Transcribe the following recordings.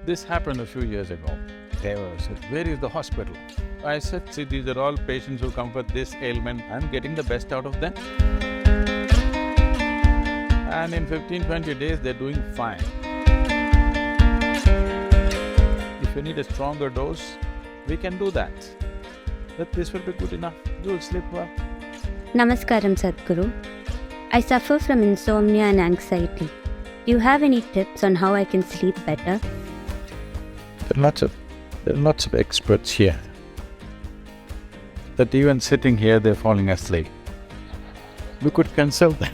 This happened a few years ago. Deva said, "Where is the hospital?" I said, "See, these are all patients who come for this ailment, I'm getting the best out of them." And in 15-20 days, they're doing fine. If you need a stronger dose, we can do that. But this will be good enough, you'll sleep well. Namaskaram, Sadhguru. I suffer from insomnia and anxiety. Do you have any tips on how I can sleep better? There are lots of experts here, that even sitting here, they're falling asleep. We could consult them.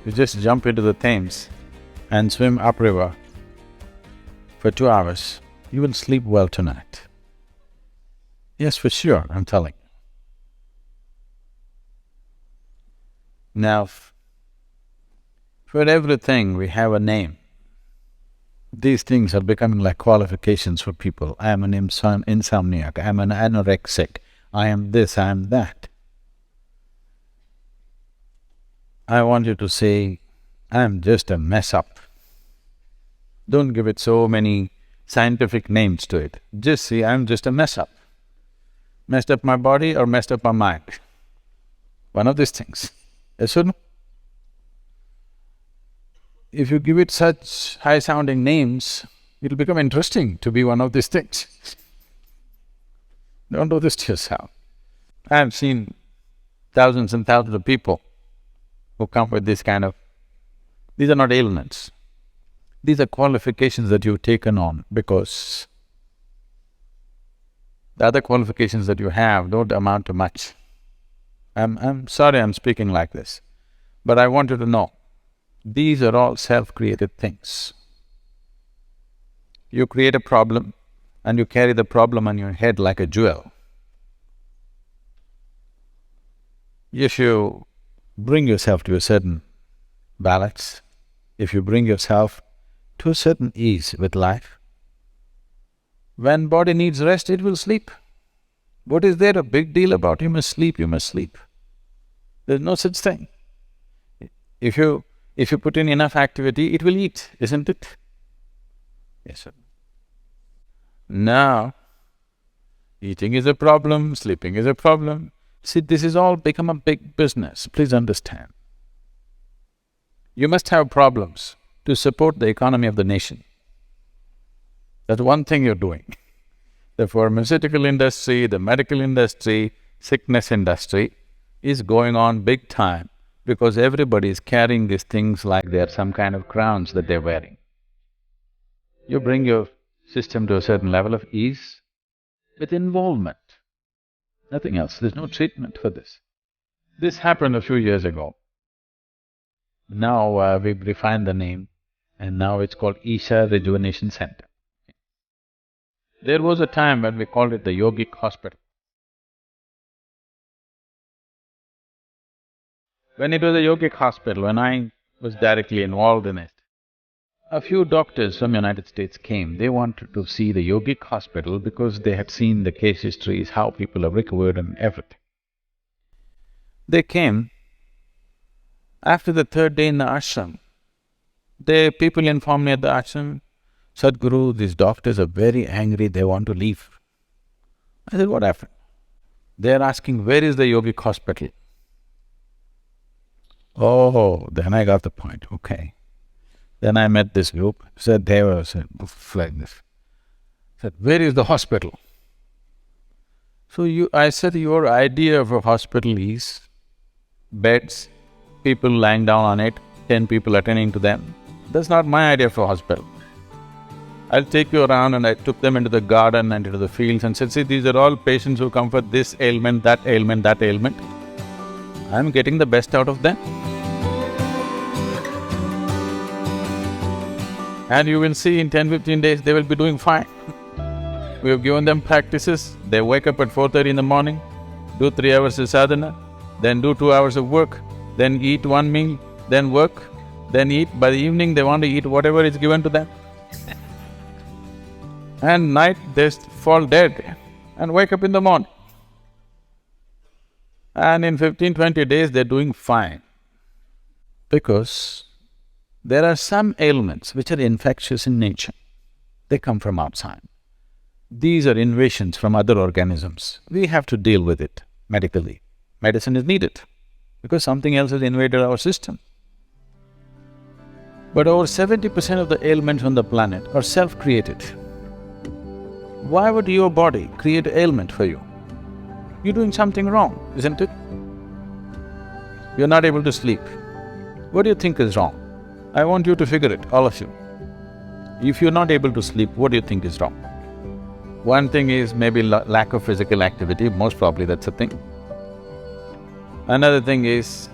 You just jump into the Thames and swim upriver for 2 hours, you will sleep well tonight. Yes, for sure, I'm telling you. Now, for everything we have a name. These things are becoming like qualifications for people. I am an insomniac, I am an anorexic, I am this, I am that. I want you to say, I am just a mess up. Don't give it so many scientific names to it. Just say, I am just a mess up. Messed up my body or messed up my mind. One of these things. Yes or no? If you give it such high-sounding names, it'll become interesting to be one of these things. Don't do this to yourself. I have seen thousands and thousands of people who come with this kind of… These are not ailments. These are qualifications that you've taken on because the other qualifications that you have don't amount to much. I'm sorry I'm speaking like this, but I want you to know, these are all self-created things. You create a problem and you carry the problem on your head like a jewel. If you bring yourself to a certain balance, if you bring yourself to a certain ease with life, when body needs rest, it will sleep. What is there a big deal about? You must sleep, you must sleep. There's no such thing. If you put in enough activity, it will eat, isn't it? Yes, sir. Now, eating is a problem, sleeping is a problem. See, this has all become a big business, please understand. You must have problems to support the economy of the nation. That's one thing you're doing. The pharmaceutical industry, the medical industry, sickness industry is going on big time because everybody is carrying these things like they're some kind of crowns that they're wearing. You bring your system to a certain level of ease with involvement, nothing else, there's no treatment for this. This happened a few years ago. Now we've refined the name and now it's called Isha Rejuvenation Center. There was a time when we called it the Yogic Hospital. When it was a yogic hospital, when I was directly involved in it, a few doctors from United States came. They wanted to see the yogic hospital because they had seen the case histories, how people have recovered and everything. They came. After the third day in the ashram, people informed me at the ashram, "Sadhguru, these doctors are very angry, they want to leave." I said, "What happened?" They're asking, "Where is the yogic hospital?" Oh, then I got the point, okay. Then I met this group, said, Deva said, like this. Said, "Where is the hospital?" So I said, "Your idea of a hospital is beds, people lying down on it, 10 people attending to them. That's not my idea of a hospital. I'll take you around," and I took them into the garden and into the fields and said, "See, these are all patients who come for this ailment, that ailment, that ailment. I'm getting the best out of them. And you will see in 10-15 days, they will be doing fine." We have given them practices, they wake up at 4:30 in the morning, do 3 hours of sadhana, then do 2 hours of work, then eat one meal, then work, then eat. By the evening, they want to eat whatever is given to them. And night, they fall dead and wake up in the morning. And in 15-20 days, they're doing fine. Because there are some ailments which are infectious in nature. They come from outside. These are invasions from other organisms. We have to deal with it medically. Medicine is needed because something else has invaded our system. But over 70% of the ailments on the planet are self-created. Why would your body create an ailment for you? You're doing something wrong, isn't it? You're not able to sleep. What do you think is wrong? I want you to figure it, all of you. If you're not able to sleep, what do you think is wrong? One thing is maybe lack of physical activity, most probably that's a thing. Another thing is,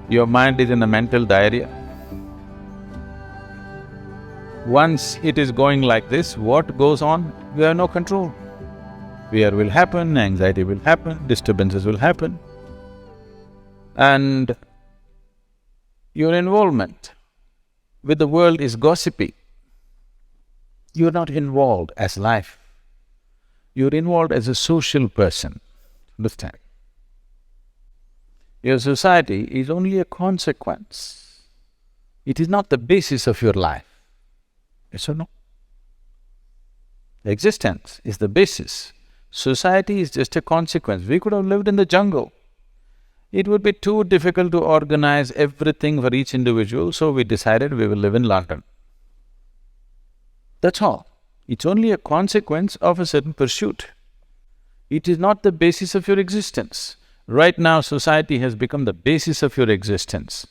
your mind is in a mental diarrhea. Once it is going like this, what goes on, we have no control. Fear will happen, anxiety will happen, disturbances will happen. And your involvement with the world is gossipy. You're not involved as life. You're involved as a social person, understand? Your society is only a consequence. It is not the basis of your life. Yes or no? Existence is the basis. Society is just a consequence. We could have lived in the jungle. It would be too difficult to organize everything for each individual, so we decided we will live in London. That's all. It's only a consequence of a certain pursuit. It is not the basis of your existence. Right now, society has become the basis of your existence.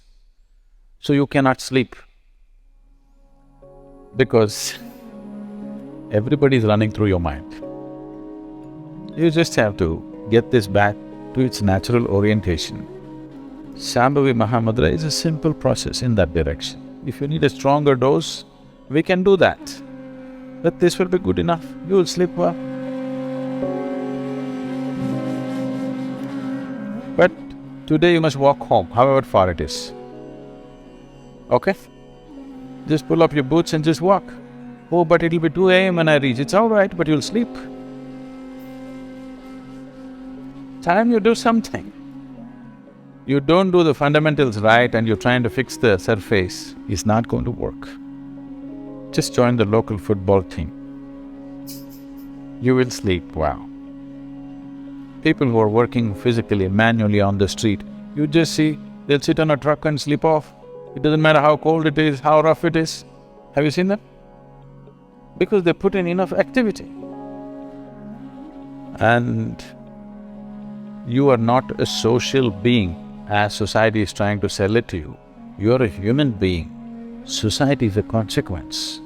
So you cannot sleep because everybody is running through your mind. You just have to get this back to its natural orientation. Shambhavi Mahamudra is a simple process in that direction. If you need a stronger dose, we can do that. But this will be good enough, you will sleep well. But today you must walk home, however far it is. Okay? Just pull up your boots and just walk. Oh, but it'll be 2 a.m. when I reach. It's all right, but you'll sleep. Time you do something. You don't do the fundamentals right and you're trying to fix the surface, it's not going to work. Just join the local football team. You will sleep well. People who are working physically, manually on the street, you just see, they'll sit on a truck and sleep off. It doesn't matter how cold it is, how rough it is. Have you seen them? Because they put in enough activity. And you are not a social being as society is trying to sell it to you. You are a human being. Society is a consequence.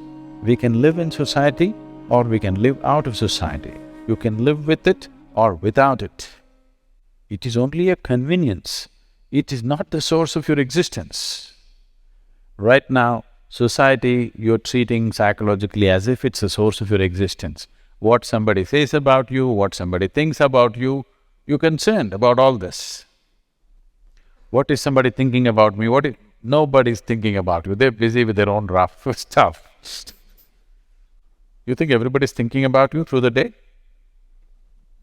We can live in society or we can live out of society. You can live with it or without it. It is only a convenience. It is not the source of your existence. Right now, society you're treating psychologically as if it's the source of your existence. What somebody says about you, what somebody thinks about you, you're concerned about all this. What is somebody thinking about me? Nobody's thinking about you, they're busy with their own rough stuff. You think everybody's thinking about you through the day?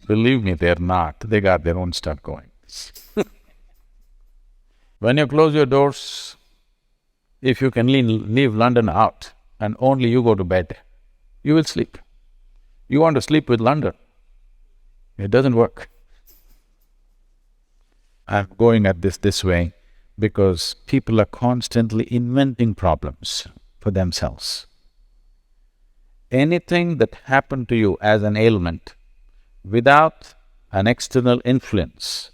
Believe me, they're not, they got their own stuff going. When you close your doors, if you can leave London out and only you go to bed, you will sleep. You want to sleep with London, it doesn't work. I'm going at this way because people are constantly inventing problems for themselves. Anything that happened to you as an ailment without an external influence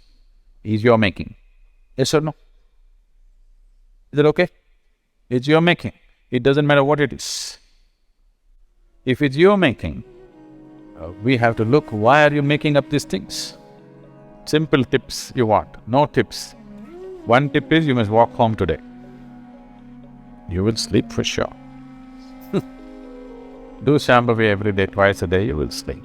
is your making. Yes or no? Is it okay? It's your making. It doesn't matter what it is. If it's your making, we have to look, why are you making up these things? Simple tips you want, no tips. One tip is you must walk home today. You will sleep for sure. Do Shambhavi every day, twice a day, you will sleep.